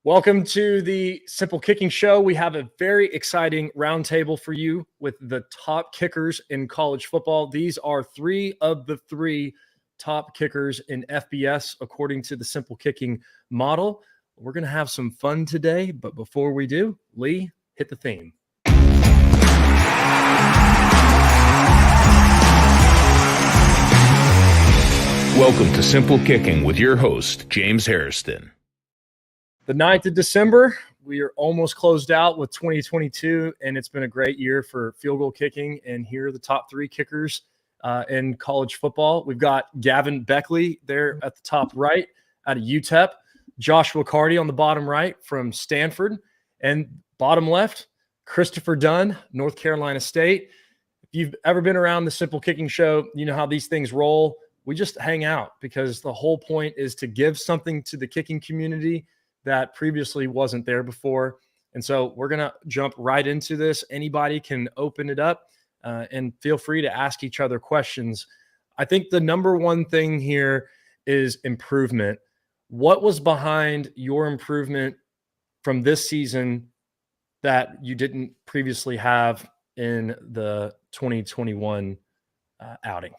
Welcome to the Simple Kicking Show. We have a very exciting roundtable for you with the top kickers in college football. These are three of the three top kickers in FBS, according to the Simple Kicking model. We're going to have some fun today, but before we do, Lee, hit the theme. Welcome to Simple Kicking with your host, James Harrison. The 9th of December, we are almost closed out with 2022, and it's been a great year for field goal kicking. And here are the top three kickers in college football. We've got Gavin Baechle there at the top right out of UTEP, Joshua Karty on the bottom right from Stanford, and bottom left, Christopher Dunn, North Carolina State. If you've ever been around the Simple Kicking Show, you know how these things roll. We just hang out because the whole point is to give something to the kicking community that previously wasn't there before. And so we're going to jump right into this. Anybody can open it up and feel free to ask each other questions. I think the number one thing here is improvement. What was behind your improvement from this season that you didn't previously have in the 2021 outing?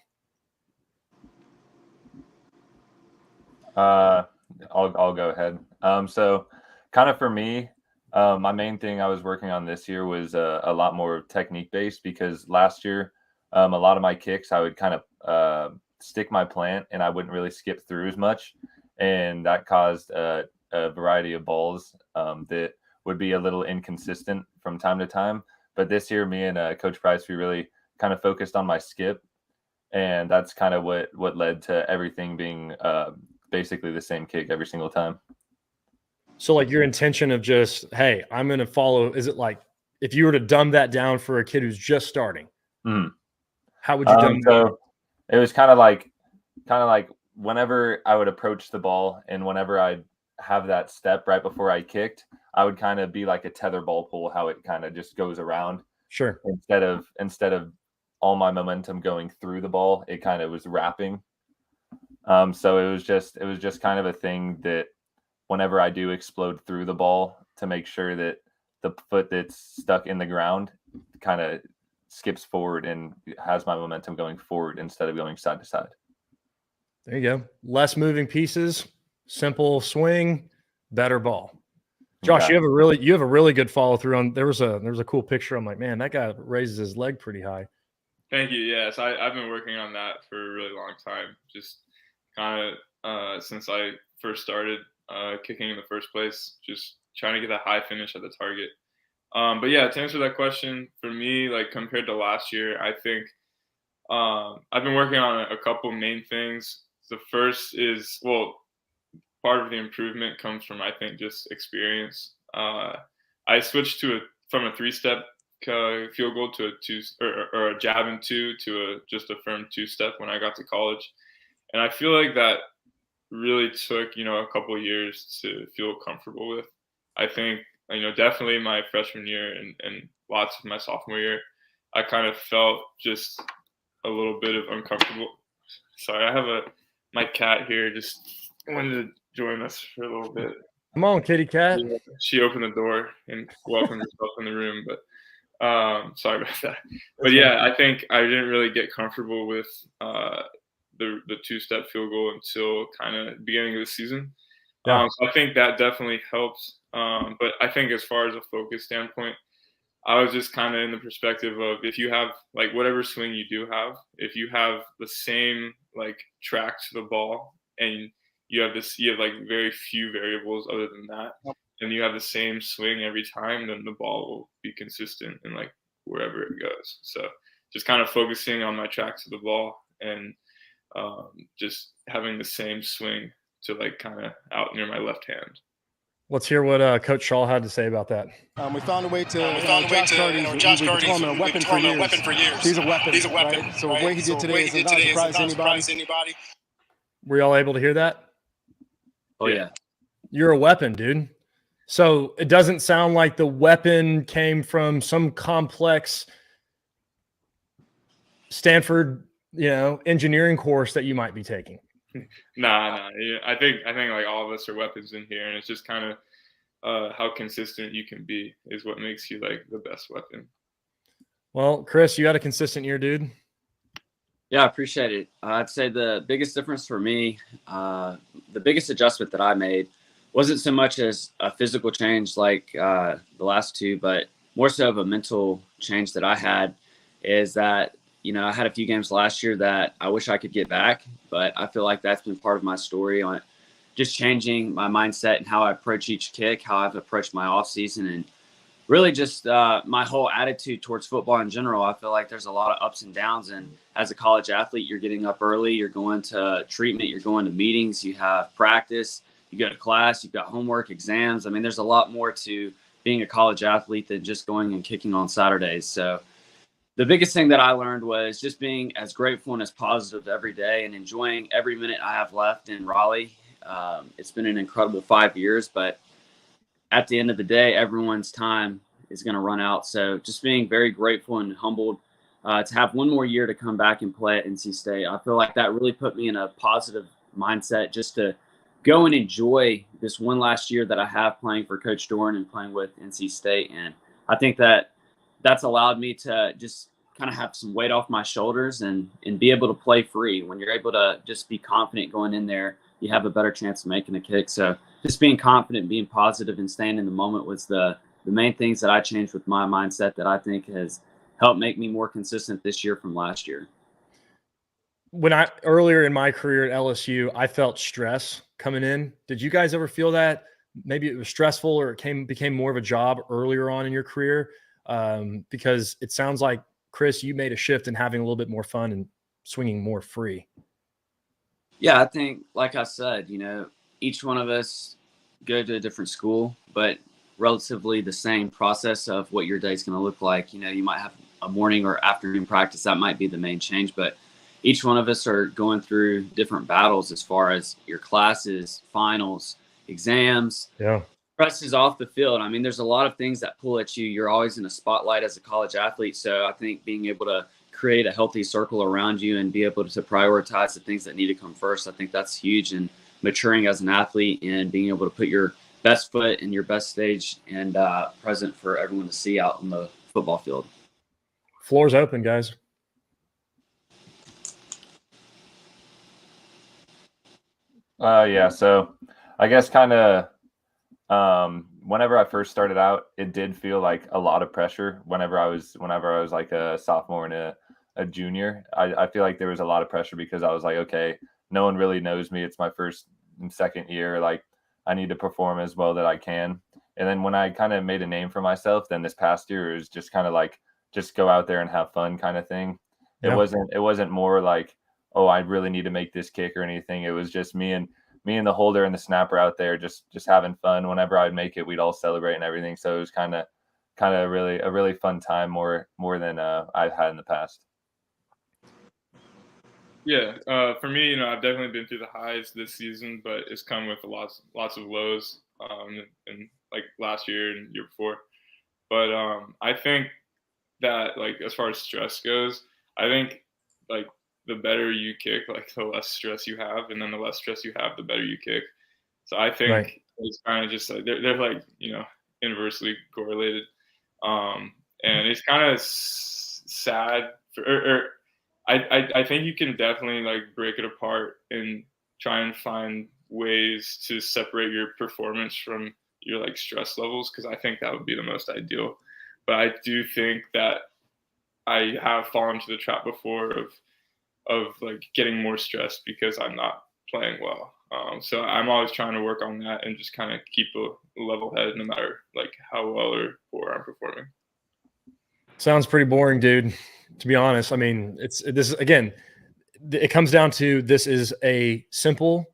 I'll go ahead. So kind of for me, my main thing I was working on this year was a lot more technique based, because last year, a lot of my kicks, I would kind of stick my plant and I wouldn't really skip through as much. And that caused a variety of balls that would be a little inconsistent from time to time. But this year, me and Coach Price, we really kind of focused on my skip. And that's kind of what led to everything being basically the same kick every single time. So like your intention of just, hey, I'm going to follow, is it like if you were to dumb that down for a kid who's just starting, how would you dumb that down? It was kind of like whenever I would approach the ball and whenever I'd have that step right before I kicked, I would kind of be like a tether ball pull, how it kind of just goes around. Sure. Instead of all my momentum going through the ball, it kind of was wrapping. So it was just kind of a thing that whenever I do explode through the ball, to make sure that the foot that's stuck in the ground kind of skips forward and has my momentum going forward instead of going side to side. There you go. Less moving pieces, simple swing, better ball. Josh, Okay. you have a really good follow through on. There was a cool picture. I'm like, man, that guy raises his leg pretty high. Thank you. Yes, I've been working on that for a really long time. Just kind of since I first started kicking in the first place, just trying to get that high finish at the target. But yeah, to answer that question, for me, like compared to last year, I think I've been working on a couple main things. The first is, well, part of the improvement comes from, I think, just experience. I switched from a 3-step field goal to a 2 or a jab and 2 to just a firm 2-step when I got to college. And I feel like that really took, a couple of years to feel comfortable with. I think, definitely my freshman year and lots of my sophomore year, I kind of felt just a little bit of uncomfortable. Sorry, I have my cat here just wanted to join us for a little bit. Come on, kitty cat. She opened the door and welcomed herself in the room, but sorry about that. But yeah, I think I didn't really get comfortable with the 2-step field goal until kind of the beginning of the season. Yeah. So I think that definitely helped. But I think as far as a focus standpoint, I was just kind of in the perspective of, if you have like whatever swing you do have, if you have the same like track to the ball and you have like very few variables other than that, and you have the same swing every time, then the ball will be consistent in like wherever it goes. So just kind of focusing on my track to the ball and just having the same swing to like kind of out near my left hand. Let's hear what Coach Shaw had to say about that. We found a way to Josh Karty, a weapon for years. He's a weapon. Right? So what he did today is not surprise anybody. Were y'all able to hear that? Oh yeah. You're a weapon, dude. So it doesn't sound like the weapon came from some complex Stanford, engineering course that you might be taking. Nah. I think like all of us are weapons in here, and it's just kind of how consistent you can be is what makes you like the best weapon. Well, Chris, you got a consistent year, dude. Yeah, I appreciate it. I'd say the biggest difference for me, the biggest adjustment that I made wasn't so much as a physical change like the last two, but more so of a mental change that I had is that, I had a few games last year that I wish I could get back, but I feel like that's been part of my story on just changing my mindset and how I approach each kick, how I've approached my off season, and really just my whole attitude towards football in general. I feel like there's a lot of ups and downs. And as a college athlete, you're getting up early, you're going to treatment, you're going to meetings, you have practice, you go to class, you've got homework, exams. I mean, there's a lot more to being a college athlete than just going and kicking on Saturdays. So the biggest thing that I learned was just being as grateful and as positive every day and enjoying every minute I have left in Raleigh. It's been an incredible 5 years, but at the end of the day, everyone's time is going to run out. So just being very grateful and humbled to have one more year to come back and play at NC State. I feel like that really put me in a positive mindset just to go and enjoy this one last year that I have playing for Coach Dorn and playing with NC State. And I think that's allowed me to just kind of have some weight off my shoulders and be able to play free. When you're able to just be confident going in there, you have a better chance of making a kick. So just being confident, being positive, and staying in the moment was the main things that I changed with my mindset that I think has helped make me more consistent this year from last year. Earlier in my career at LSU, I felt stress coming in. Did you guys ever feel that? Maybe it was stressful or it became more of a job earlier on in your career? Because it sounds like, Chris, you made a shift in having a little bit more fun and swinging more free. Yeah, I think, like I said, each one of us go to a different school, but relatively the same process of what your day is going to look like. You might have a morning or afternoon practice. That might be the main change, but each one of us are going through different battles as far as your classes, finals, exams, presses off the field. I mean, there's a lot of things that pull at you. You're always in a spotlight as a college athlete. So I think being able to create a healthy circle around you and be able to prioritize the things that need to come first, I think that's huge. And maturing as an athlete and being able to put your best foot in your best stage and present for everyone to see out on the football field. Floor's open, guys. Yeah. So I guess kind of whenever I first started out, it did feel like a lot of pressure. Whenever I was like a sophomore and a junior, I feel like there was a lot of pressure because I was like, okay, no one really knows me. It's my first and second year. Like, I need to perform as well that I can. And then when I kind of made a name for myself, then this past year, it was just kind of like, just go out there and have fun kind of thing. Yeah. It wasn't more like, oh, I really need to make this kick or anything. It was just me and the holder and the snapper out there just having fun. Whenever I'd make it, we'd all celebrate and everything. So it was kind of really a really fun time, more than I've had in the past. Yeah, for me, I've definitely been through the highs this season, but it's come with lots of lows, and like last year and year before. But I think that, like, as far as stress goes, I think like the better you kick, like the less stress you have, and then the less stress you have, the better you kick. So I think it's kind of just like they're like inversely correlated, and it's kind of sad for. I think you can definitely like break it apart and try and find ways to separate your performance from your like stress levels, because I think that would be the most ideal. But I do think that I have fallen into the trap before of like getting more stressed because I'm not playing well. So I'm always trying to work on that and just kind of keep a level head no matter like how well or poor I'm performing. Sounds pretty boring, dude. To be honest, I mean, it comes down to this is a simple,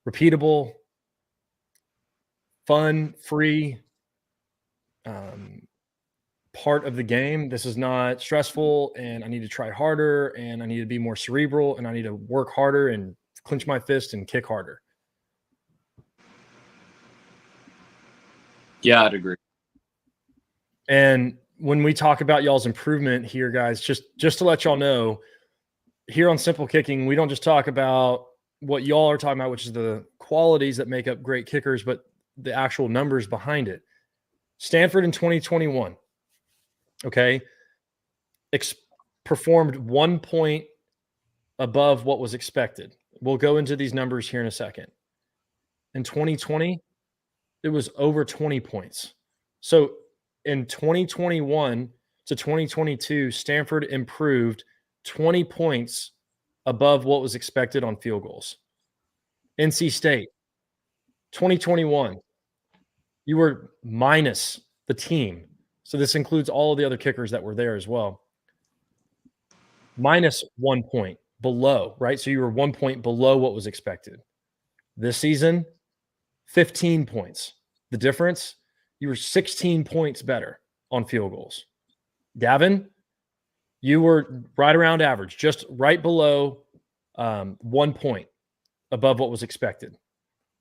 repeatable, fun, free part of the game. This is not stressful, and I need to try harder, and I need to be more cerebral, and I need to work harder and clench my fist and kick harder. Yeah, I'd agree. And when we talk about y'all's improvement here, guys, just to let y'all know, here on Simple Kicking, we don't just talk about what y'all are talking about, which is the qualities that make up great kickers, but the actual numbers behind it. Stanford in 2021, okay, performed 1 point above what was expected. We'll go into these numbers here in a second. In 2020, it was over 20 points. So in 2021 to 2022, Stanford improved 20 points above what was expected on field goals. NC State, 2021, you were minus the team. So this includes all of the other kickers that were there as well. Minus 1 point below, right? So you were 1 point below what was expected. This season, 15 points. The difference, you were 16 points better on field goals. Gavin, you were right around average, just right below 1 point above what was expected.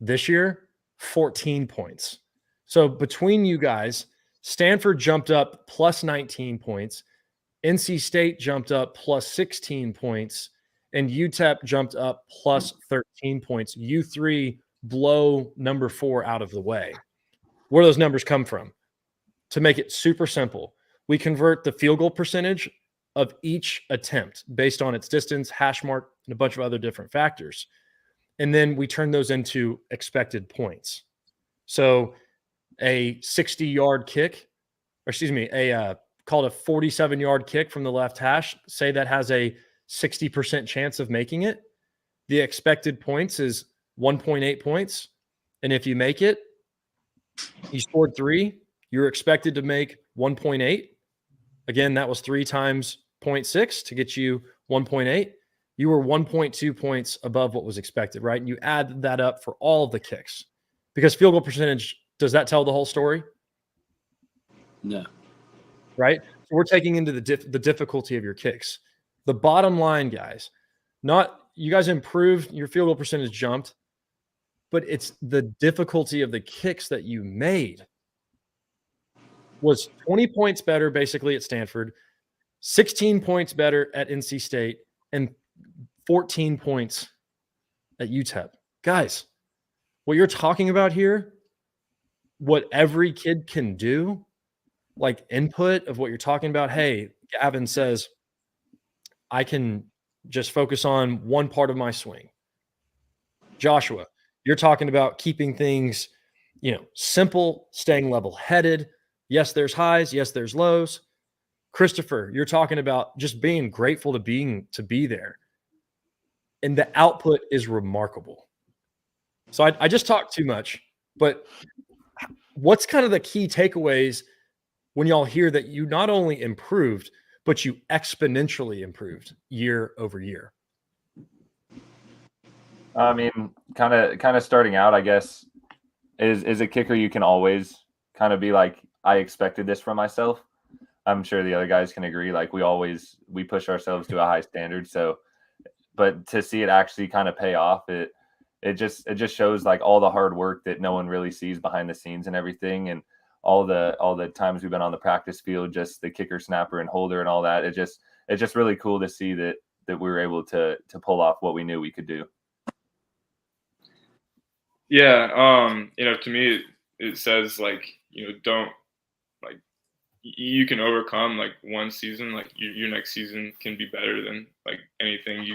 This year, 14 points. So between you guys, Stanford jumped up plus 19 points. NC State jumped up plus 16 points. And UTEP jumped up plus 13 points. You three blow number 4 out of the way. Where do those numbers come from? To make it super simple, we convert the field goal percentage of each attempt based on its distance, hash mark, and a bunch of other different factors. And then we turn those into expected points. So a 60-yard kick, or excuse me, called a 47-yard kick from the left hash, say that has a 60% chance of making it. The expected points is 1.8 points. And if you make it, you scored 3, you're expected to make 1.8. Again, that was 3 times 0.6 to get you 1.8. You were 1.2 points above what was expected, right? And you add that up for all of the kicks. Because field goal percentage, does that tell the whole story? No. Right? So we're taking into the difficulty of your kicks. The bottom line, guys, not you guys improved, your field goal percentage jumped, but it's the difficulty of the kicks that you made. Was 20 points better basically at Stanford, 16 points better at NC State, and 14 points at UTEP. Guys, what you're talking about here, what every kid can do, like input of what you're talking about. Hey, Gavin says, I can just focus on one part of my swing. Joshua, you're talking about keeping things, simple, staying level-headed. Yes, there's highs. Yes, there's lows. Christopher, you're talking about just being grateful to be there. And the output is remarkable. So I just talked too much, but what's kind of the key takeaways when y'all hear that you not only improved, but you exponentially improved year over year? I mean, kind of starting out, I guess, is a kicker you can always kind of be like, I expected this from myself. I'm sure the other guys can agree. Like we push ourselves to a high standard. So, but to see it actually kind of pay off, it just shows like all the hard work that no one really sees behind the scenes and everything. And all the times we've been on the practice field, just the kicker, snapper, and holder and all that. It's just really cool to see that we were able to pull off what we knew we could do. Yeah. To me, it says like, don't like, you can overcome like one season, like your next season can be better than like anything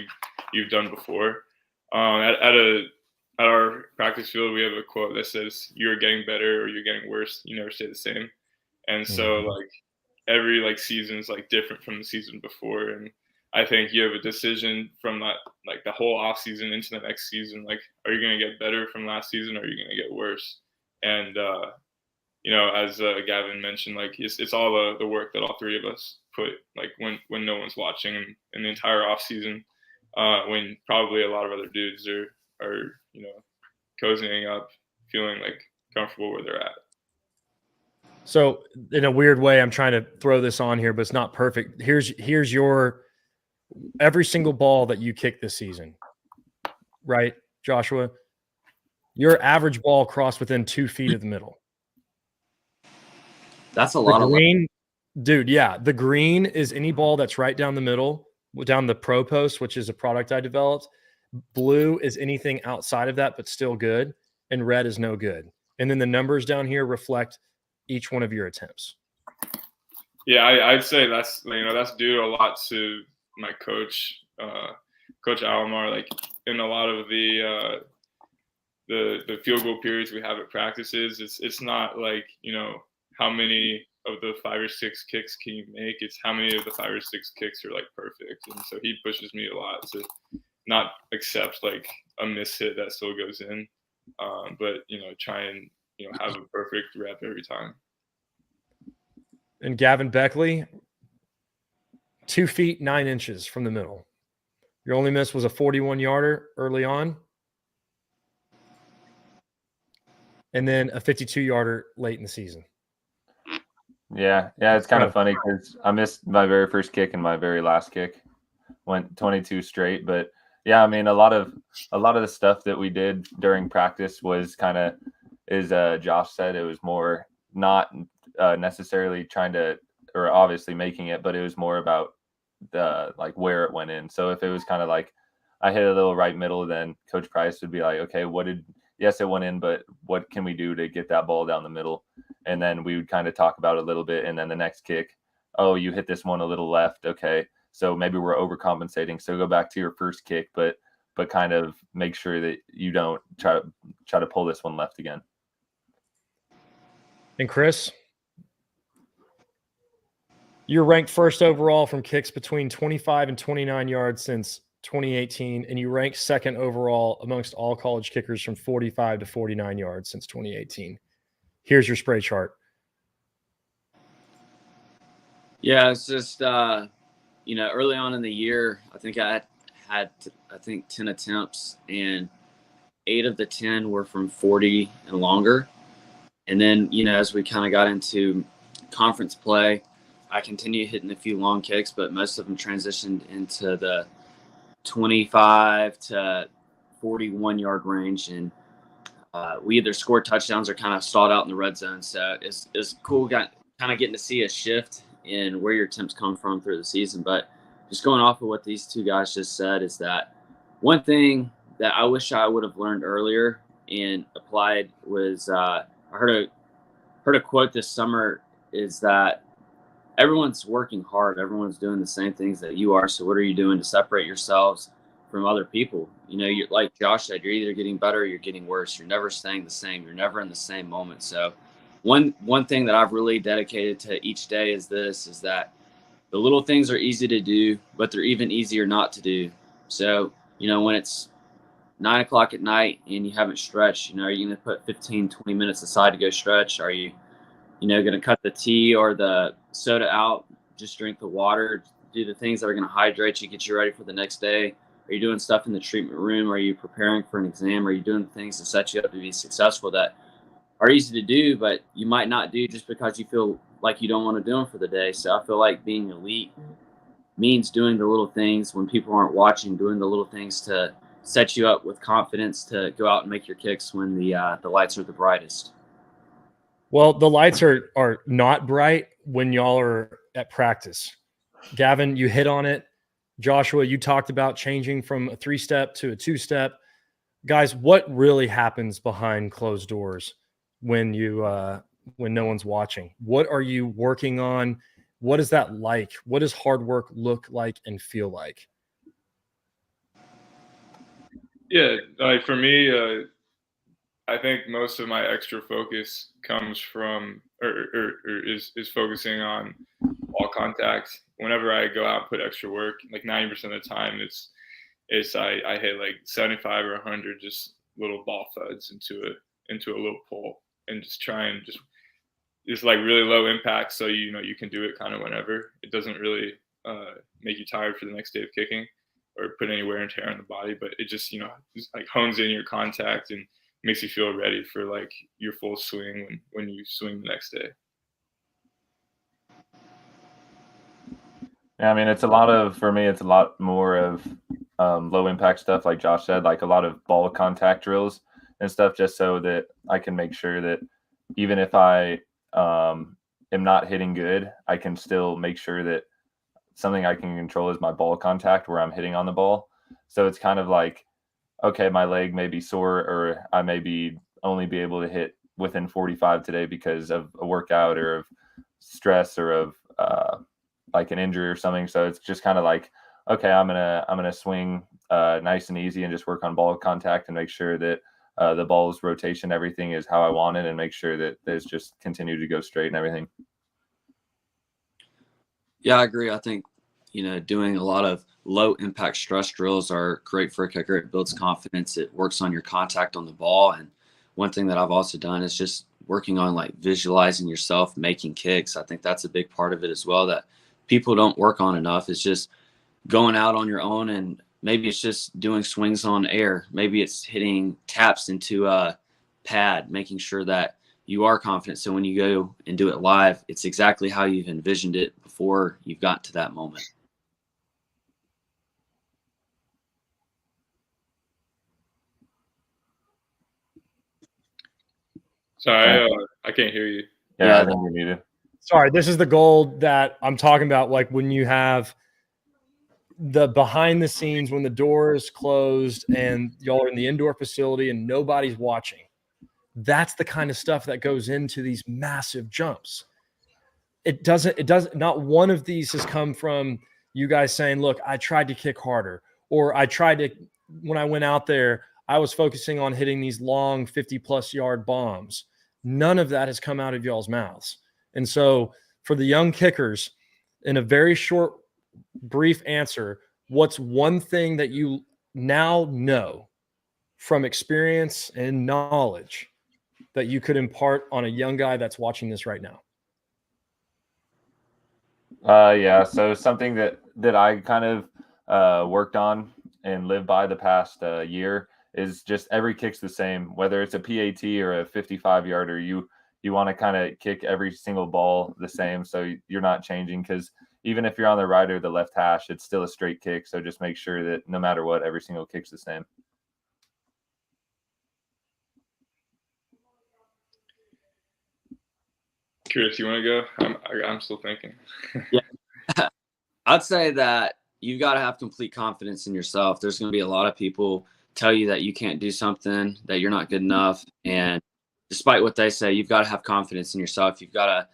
you've done before. At our practice field, we have a quote that says, "You're getting better or you're getting worse. You never stay the same." And so like every like season is like different from the season before. And I think you have a decision from that, like the whole off season into the next season. Like, are you going to get better from last season or are you going to get worse? And, as Gavin mentioned, like it's all the work that all three of us put, like when no one's watching and in the entire off season, when probably a lot of other dudes are cozying up, feeling like comfortable where they're at. So in a weird way, I'm trying to throw this on here, but it's not perfect. Here's your every single ball that you kick this season, right, Joshua? Your average ball crossed within 2 feet of the middle. That's a lot of green, dude. Yeah, the green is any ball that's right down the middle, down the pro post, which is a product I developed. Blue is anything outside of that, but still good, and red is no good. And then the numbers down here reflect each one of your attempts. Yeah, I'd say that's due a lot to my coach, Coach Alomar. Like in a lot of the field goal periods we have at practices, it's not like, how many of the 5 or 6 kicks can you make? It's how many of the 5 or 6 kicks are like perfect. And so he pushes me a lot to not accept like a miss hit that still goes in, but try and have a perfect rep every time. And Gavin Baechle, 2 feet 9 inches from the middle. Your only miss was a 41-yarder early on, and then a 52-yarder late in the season. Yeah, it's kind of funny because I missed my very first kick and my very last kick. Went 22 straight, but yeah, I mean, a lot of the stuff that we did during practice was kind of, as Josh said, it was more not necessarily trying to, or obviously making it, but it was more about the like where it went in. So if it was kind of like I hit a little right middle, then Coach Price would be like, okay, yes, it went in, but what can we do to get that ball down the middle? And then we would kind of talk about it a little bit. And then the next kick, oh, you hit this one a little left. Okay, so maybe we're overcompensating. So go back to your first kick, but kind of make sure that you don't try to pull this one left again. And Chris, you're ranked first overall from kicks between 25 and 29 yards since 2018, and you rank second overall amongst all college kickers from 45 to 49 yards since 2018. Here's your spray chart. Yeah, it's just, early on in the year, I think I had 10 attempts, and 8 of the 10 were from 40 and longer. And then, as we kind of got into conference play, I continued hitting a few long kicks, but most of them transitioned into the 25 to 41-yard range. And we either scored touchdowns or kind of stalled out in the red zone. So it's cool kind of getting to see a shift in where your attempts come from through the season. But just going off of what these two guys just said is that one thing that I wish I would have learned earlier and applied was I heard a quote this summer is that everyone's working hard. Everyone's doing the same things that you are. So what are you doing to separate yourselves from other people? You're like Josh said, you're either getting better or you're getting worse. You're never staying the same. You're never in the same moment. So one thing that I've really dedicated to each day is that the little things are easy to do, but they're even easier not to do. So, when it's 9 o'clock at night and you haven't stretched, are you going to put 15, 20 minutes aside to go stretch? Are you, going to cut the tea or the soda out, just drink the water, do the things that are going to hydrate you, get you ready for the next day? Are you doing stuff in the treatment room? Are you preparing for an exam? Are you doing things to set you up to be successful that are easy to do, but you might not do just because you feel like you don't want to do them for the day? So I feel like being elite means doing the little things when people aren't watching, doing the little things to set you up with confidence to go out and make your kicks when the lights are the brightest. Well, the lights are not bright when y'all are at practice. Gavin, you hit on it. Joshua, you talked about changing from a 3-step to a 2-step. Guys, what really happens behind closed doors when no one's watching? What are you working on? What is that like? What does hard work look like and feel like? Yeah, like for me, I think most of my extra focus comes from or is focusing on ball contact. Whenever I go out and put extra work, like 90% of the time, it's I hit like 75 or 100 just little ball thuds into a little pole, and just try and just like really low impact, so you can do it kind of whenever. It doesn't really make you tired for the next day of kicking or put any wear and tear on the body, but it just just like hones in your contact and makes you feel ready for like your full swing when you swing the next day. Yeah, I mean, for me, it's a lot more of low impact stuff, like Josh said, like a lot of ball contact drills and stuff, just so that I can make sure that even if I am not hitting good, I can still make sure that something I can control is my ball contact where I'm hitting on the ball. So it's kind of like, okay, my leg may be sore, or I may only be able to hit within 45 today because of a workout or of stress or of like an injury or something. So it's just kind of like, okay, I'm gonna swing nice and easy and just work on ball contact and make sure that the ball's rotation, everything is how I want it, and make sure that there's just continue to go straight and everything. Yeah, I agree. I think, doing a lot of low impact stress drills are great for a kicker. It builds confidence. It works on your contact on the ball. And one thing that I've also done is just working on like visualizing yourself making kicks. I think that's a big part of it as well that people don't work on enough, is just going out on your own, and maybe it's just doing swings on air. Maybe it's hitting taps into a pad, making sure that you are confident. So when you go and do it live, it's exactly how you've envisioned it before you've got to that moment. Sorry, I can't hear you. Yeah, I think we need it. Sorry, this is the goal that I'm talking about. Like when you have the behind the scenes, when the door is closed and y'all are in the indoor facility and nobody's watching. That's the kind of stuff that goes into these massive jumps. It doesn't, not one of these has come from you guys saying, look, I tried to kick harder, or when I went out there, I was focusing on hitting these long 50+ yard bombs. None of that has come out of y'all's mouths. And so for the young kickers, in a very short, brief answer, what's one thing that you now know from experience and knowledge that you could impart on a young guy that's watching this right now? Yeah, so something that I kind of worked on and lived by the past year is just every kick's the same, whether it's a PAT or a 55-yarder. You want to kind of kick every single ball the same, so you're not changing, because even if you're on the right or the left hash, it's still a straight kick. So just make sure that no matter what, every single kick's the same. Chris, you want to go? I'm still thinking. Yeah, I'd say that you've got to have complete confidence in yourself. There's going to be a lot of people tell you that you can't do something, that you're not good enough. And despite what they say, you've got to have confidence in yourself. You've got to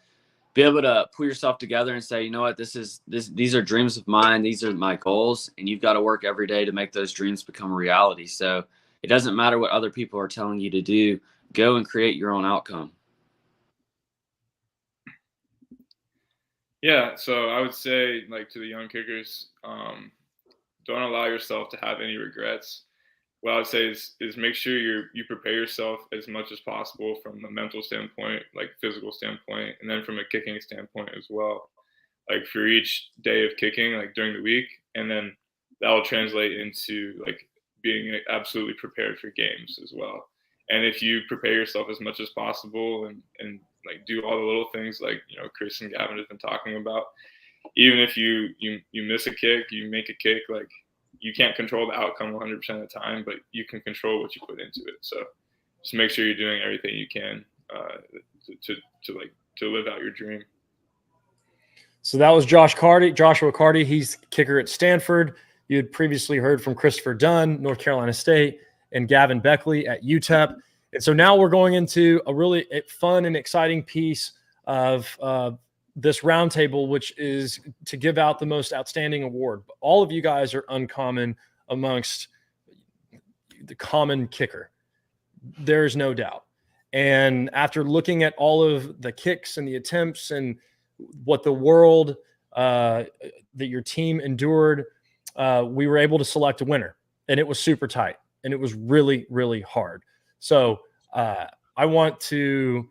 be able to pull yourself together and say, you know what, these are dreams of mine. These are my goals. And you've got to work every day to make those dreams become a reality. So it doesn't matter what other people are telling you to do. Go and create your own outcome. Yeah, so I would say, like, to the young kickers, don't allow yourself to have any regrets. What I would say is make sure you prepare yourself as much as possible from a mental standpoint, like physical standpoint, and then from a kicking standpoint as well. Like for each day of kicking, like during the week, and then that will translate into like being absolutely prepared for games as well. And if you prepare yourself as much as possible and like do all the little things like, Chris and Gavin have been talking about, even if you miss a kick, you make a kick, like you can't control the outcome 100% of the time, but you can control what you put into it. So just make sure you're doing everything you can to live out your dream. So that was Joshua Karty. He's kicker at Stanford. You had previously heard from Christopher Dunn, North Carolina State, and Gavin Baechle at UTEP. And so now we're going into a really fun and exciting piece of this roundtable, which is to give out the most outstanding award. All of you guys are uncommon amongst the common kicker. There's no doubt. And after looking at all of the kicks and the attempts and what the world that your team endured, we were able to select a winner, and it was super tight, and it was really, really hard. So I want to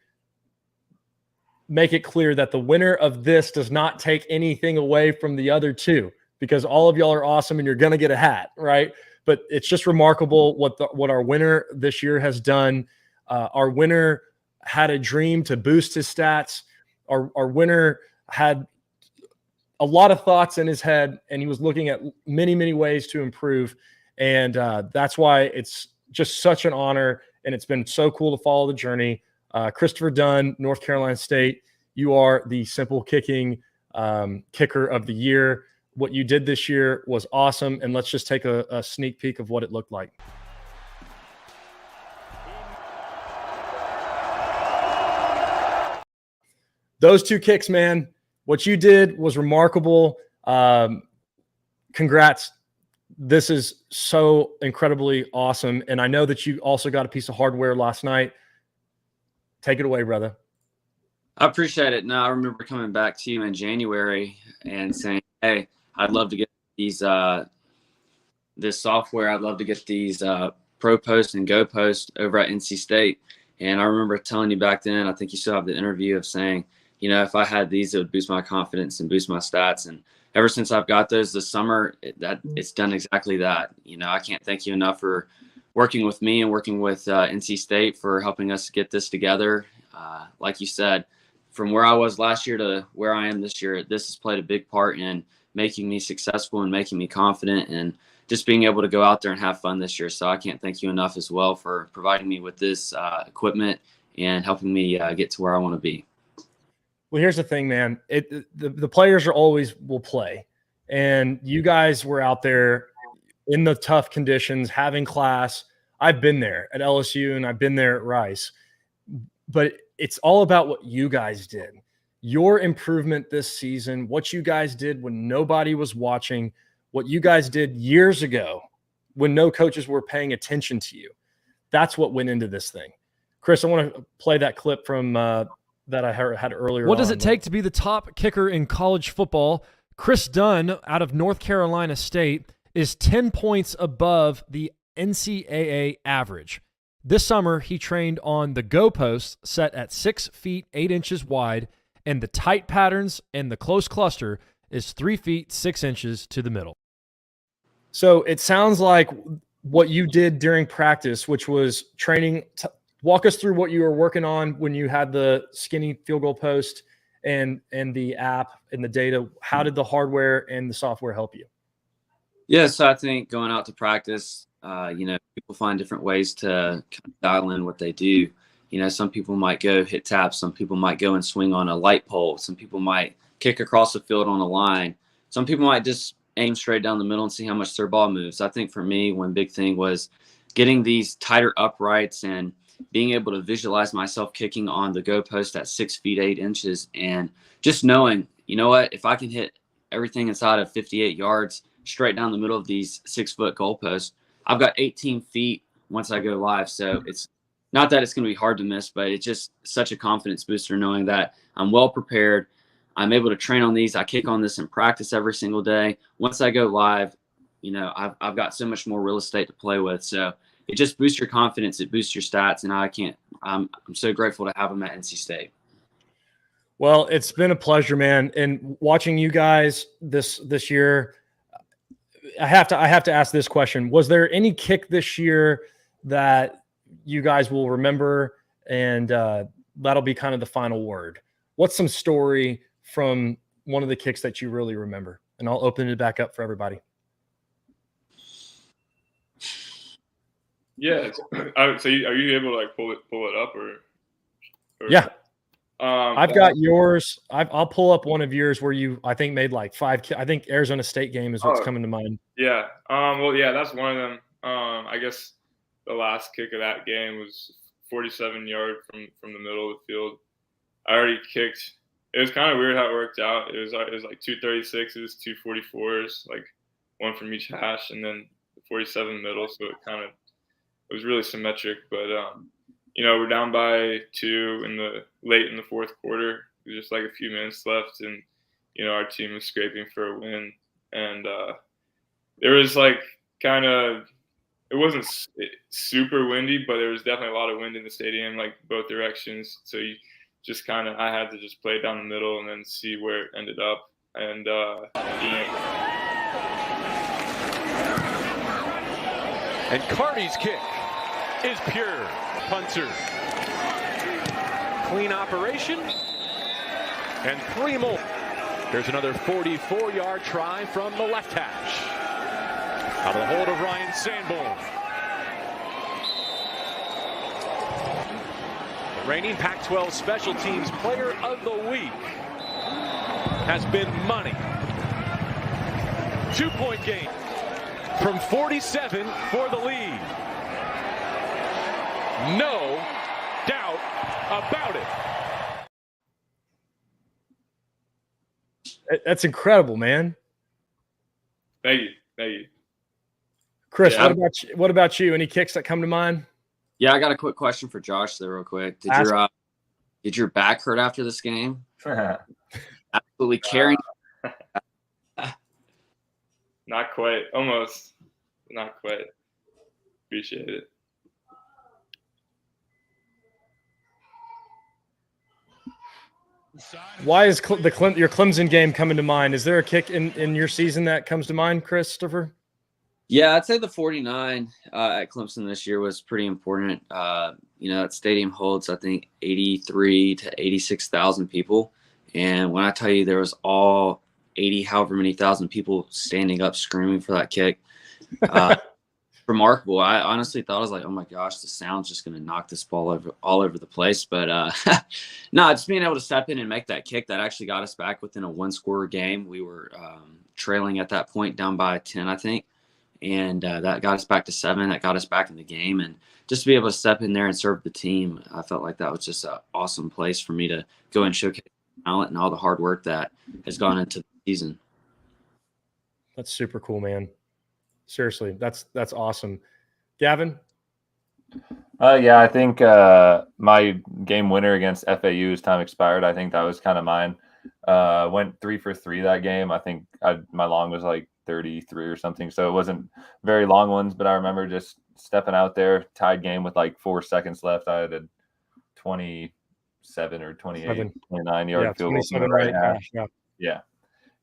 make it clear that the winner of this does not take anything away from the other two, because all of y'all are awesome and you're going to get a hat, right? But it's just remarkable what our winner this year has done. Our winner had a dream to boost his stats. Our winner had a lot of thoughts in his head, and he was looking at many, many ways to improve. And that's why it's just such an honor, and it's been so cool to follow the journey. Christopher Dunn, North Carolina State, you are the simple kicking kicker of the year. What you did this year was awesome, and let's just take a sneak peek of what it looked like. those 2 kicks, man, what you did was remarkable. Congrats. This is so incredibly awesome. And I know that you also got a piece of hardware last night. Take it away, brother. I appreciate it. No, I remember coming back to you in January and saying, hey, I'd love to get these this software. I'd love to get these Pro Post and Go Post over at NC State. And I remember telling you back then, I think you still have the interview of saying, you know, if I had these, it would boost my confidence and boost my stats. And ever since I've got those this summer, it's done exactly that. You know, I can't thank you enough for working with me and working with NC State for helping us get this together. Like you said, from where I was last year to where I am this year, this has played a big part in making me successful and making me confident and just being able to go out there and have fun this year. So I can't thank you enough as well for providing me with this equipment and helping me get to where I want to be. Well, here's the thing, man. The players will play. And you guys were out there in the tough conditions, having class. I've been there at LSU and I've been there at Rice. But it's all about what you guys did. Your improvement this season, what you guys did when nobody was watching, what you guys did years ago when no coaches were paying attention to you. That's what went into this thing. Chris, I want to play that clip from that I had earlier. What does it take to be the top kicker in college football? Chris Dunn out of North Carolina State is 10 points above the NCAA average. This summer, he trained on the Go Post set at 6 feet 8 inches wide, and the tight patterns and the close cluster is 3 feet 6 inches to the middle. So it sounds like what you did during practice, which was training. Walk us through what you were working on when you had the skinny field goal post and the app and the data. How did the hardware and the software help you? Yeah, so I think going out to practice, you know, people find different ways to kind of dial in what they do. You know, some people might go hit taps. Some people might go and swing on a light pole. Some people might kick across the field on a line. Some people might just aim straight down the middle and see how much their ball moves. I think for me, one big thing was getting these tighter uprights and being able to visualize myself kicking on the Go Post at 6 feet 8 inches and just knowing, you know what, if I can hit everything inside of 58 yards straight down the middle of these 6 foot goalposts, I've got 18 feet once I go live. So it's not that it's going to be hard to miss, but it's just such a confidence booster knowing that I'm well prepared. I'm able to train on these. I kick on this in practice every single day. Once I go live, you know, I've got so much more real estate to play with. So it just boosts your confidence. It boosts your stats. And I'm so grateful to have them at NC State. Well, it's been a pleasure, man. And watching you guys this year, I have to ask this question. Was there any kick this year that you guys will remember? And that'll be kind of the final word. What's some story from one of the kicks that you really remember? And I'll open it back up for everybody. Yeah. So are you able to like pull it up or yeah. I've got yours. I'll pull up one of yours where you, I think, made like 5. I think Arizona State game is what's coming to mind. Yeah. Well, yeah, that's one of them. I guess the last kick of that game was 47 yard from the middle of the field. I already kicked. It was kind of weird how it worked out. It was like 2 36s, 2 44s, like one from each hash, and then the 47 middle. So it was really symmetric. But you know, we're down by 2 late in the fourth quarter. There's just like a few minutes left, and you know, our team was scraping for a win. And there was like it wasn't super windy, but there was definitely a lot of wind in the stadium, like both directions. So you just I had to just play it down the middle and then see where it ended up. And And Karty's kick is pure. Punter. Clean operation. And 3 more. There's another 44-yard try from the left hash. Out of the hold of Ryan Sanborn. The reigning Pac-12 Special Teams Player of the Week has been Money. 2-point game from 47 for the lead. No doubt about it. That's incredible, man. Thank you. Chris, what about you? Any kicks that come to mind? Yeah, I got a quick question for Josh there real quick. Did your back hurt after this game? Absolutely carrying. Not quite. Almost. Not quite. Appreciate it. Why is your Clemson game coming to mind? Is there a kick in your season that comes to mind, Christopher? Yeah, I'd say the 49 at Clemson this year was pretty important. That stadium holds, I think, 83 to 86,000 people. And when I tell you there was all 80, however many thousand people standing up screaming for that kick, remarkable. I honestly thought, I was like, oh my gosh, the sound's just going to knock this ball all over the place. But no, just being able to step in and make that kick that actually got us back within a one-score game. We were trailing at that point, down by 10, I think. And that got us back to 7. That got us back in the game. And just to be able to step in there and serve the team, I felt like that was just an awesome place for me to go and showcase talent and all the hard work that has gone into the season. That's super cool, man. Seriously, that's awesome. Gavin? Yeah, I think my game winner against FAU as time expired. I think that was kind of mine. Went 3 for 3 that game. I think my long was like 33 or something, so it wasn't very long ones, but I remember just stepping out there, tied game with like 4 seconds left. I had a 27 or 28, 29 yard field goal right now. Yeah.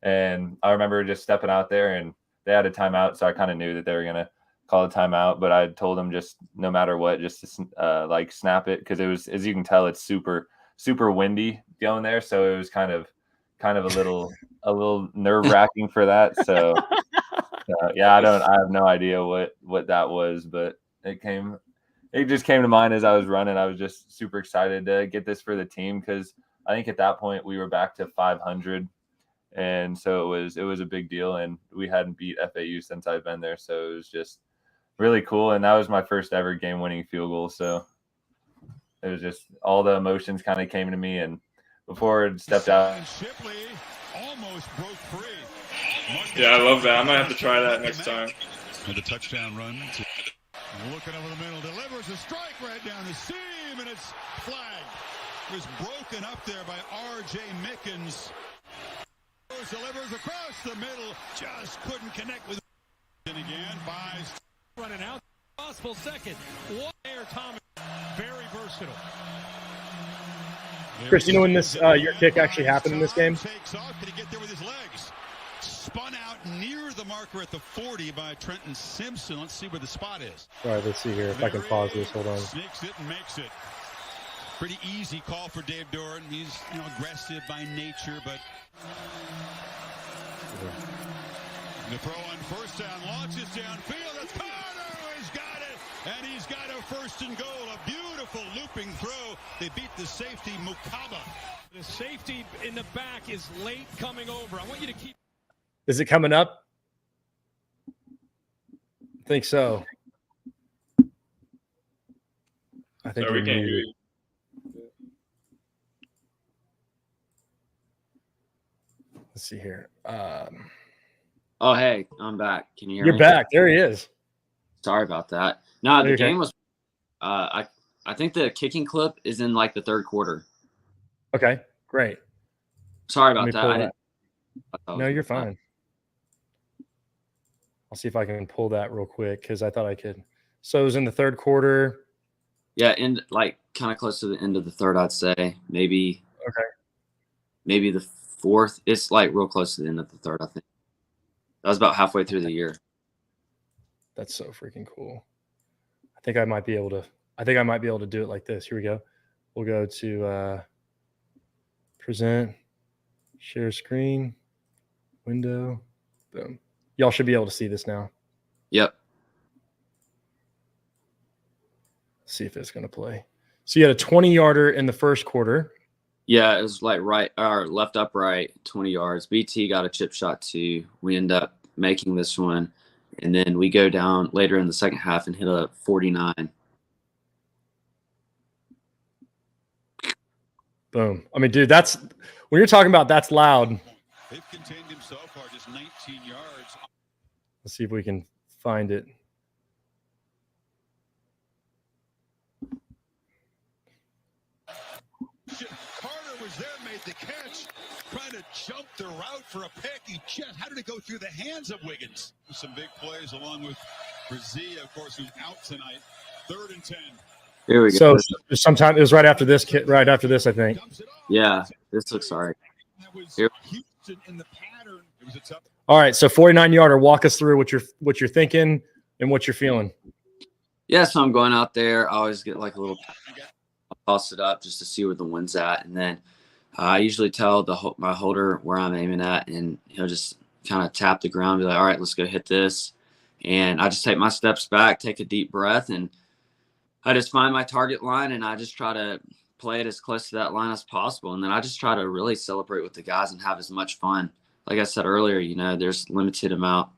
And I remember just stepping out there, and they had a timeout, so I kind of knew that they were going to call a timeout, but I told them just no matter what, just to like snap it, because it was, as you can tell, it's super, super windy going there, so it was kind of a little nerve-wracking for that. So yeah, I have no idea what that was, but it just came to mind as I was running. I was just super excited to get this for the team, because I think at that point we were back to 500, and so it was a big deal, and we hadn't beat FAU since I've been there, so it was just really cool. And that was my first ever game-winning field goal, so it was just all the emotions kind of came to me. And before it stepped out, almost broke free. Yeah, I love that. I might have to try that next time. And the touchdown run. Looking over the middle, delivers a strike right down the seam, and it's flagged. It was broken up there by R.J. Mickens. Delivers across the middle, just couldn't connect with. And again, buys. Running out, possible second. One air Thomas, very versatile. Chris, you know when this your kick actually happened in this game? Takes off. Could he get there with his legs? Spun out near the marker at the 40 by Trenton Simpson. Let's see where the spot is. All right, let's see here if I can pause this. Hold on. Sneaks it and makes it. Pretty easy call for Dave Doran. He's aggressive by nature, but the throw on first down launches downfield. That's Carter who's got it, and he's got a first and goal. A beautiful looping throw. They beat the safety Mukaba. The safety in the back is late coming over. I want you to keep. Is it coming up? I think so. I think we can't hear you. Let's see here. Oh, hey, I'm back. Can you hear me? You're back. There he is. Sorry about that. No, the game was I think the kicking clip is in like the third quarter. Okay, great. Sorry about that. No, you're fine. I'll see if I can pull that real quick, because I thought I could. So it was in the third quarter. Yeah, and like kind of close to the end of the third, I'd say. Maybe. Okay. Maybe the fourth. It's like real close to the end of the third, I think. That was about halfway through the year. That's so freaking cool. I think I might be able to do it like this. Here we go. We'll go to present, share screen, window, boom. Y'all should be able to see this now. Yep. Let's see if it's going to play. So you had a 20-yarder in the first quarter. Yeah, it was like right or left upright, 20 yards. BT got a chip shot too. We end up making this one, and then we go down later in the second half and hit a 49. Boom. I mean, dude, that's when you're talking about that's loud. They've contained him so far, just 19 yards. Let's see if we can find it. Carter was there, made the catch, trying to jump the route for a pick. How did it go through the hands of Wiggins? Some big plays along with Brazil, of course, who's out tonight. 3rd and 10. Here we So go. sometime it was right after this, I think. Yeah, this looks all right. Here. All right, so 49-yarder. Walk us through what you're thinking and what you're feeling. Yeah, so I'm going out there. I always get like a little, I'll toss it up just to see where the wind's at, and then I usually tell my holder where I'm aiming at, and he'll just kind of tap the ground, be like, all right, let's go hit this. And I just take my steps back, take a deep breath, and I just find my target line, and I just try to play it as close to that line as possible. And then I just try to really celebrate with the guys and have as much fun. Like I said earlier, there's limited amount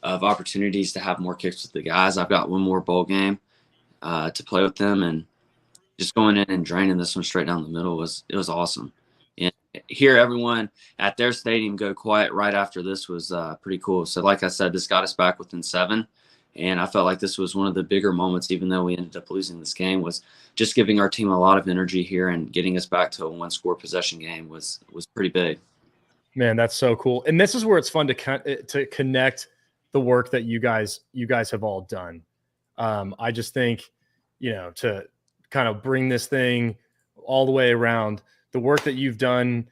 of opportunities to have more kicks with the guys. I've got one more bowl game to play with them, and just going in and draining this one straight down the middle was awesome. And hear everyone at their stadium go quiet right after this was pretty cool. So like I said, this got us back within 7. And I felt like this was one of the bigger moments, even though we ended up losing this game, was just giving our team a lot of energy here and getting us back to a 1-score possession game was pretty big. Man, that's so cool. And this is where it's fun to connect the work that you guys have all done. I just think, to kind of bring this thing all the way around, the work that you've done,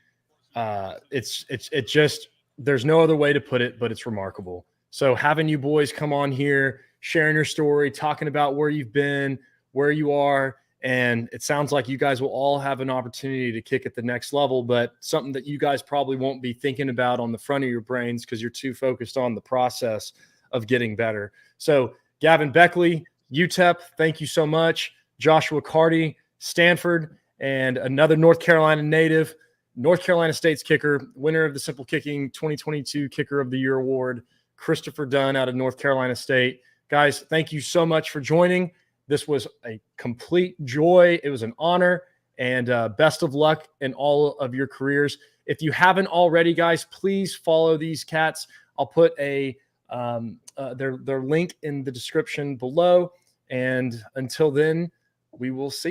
it just, there's no other way to put it, but it's remarkable. So having you boys come on here, sharing your story, talking about where you've been, where you are, and it sounds like you guys will all have an opportunity to kick at the next level, but something that you guys probably won't be thinking about on the front of your brains because you're too focused on the process of getting better. So Gavin Baechle, UTEP, thank you so much. Joshua Karty, Stanford, and another North Carolina native, North Carolina State's kicker, winner of the Simple Kicking 2022 Kicker of the Year Award, Christopher Dunn out of North Carolina State. Guys, thank you so much for joining. This was a complete joy. It was an honor, and best of luck in all of your careers. If you haven't already, guys, please follow these cats. I'll put their link in the description below. And until then, we will see.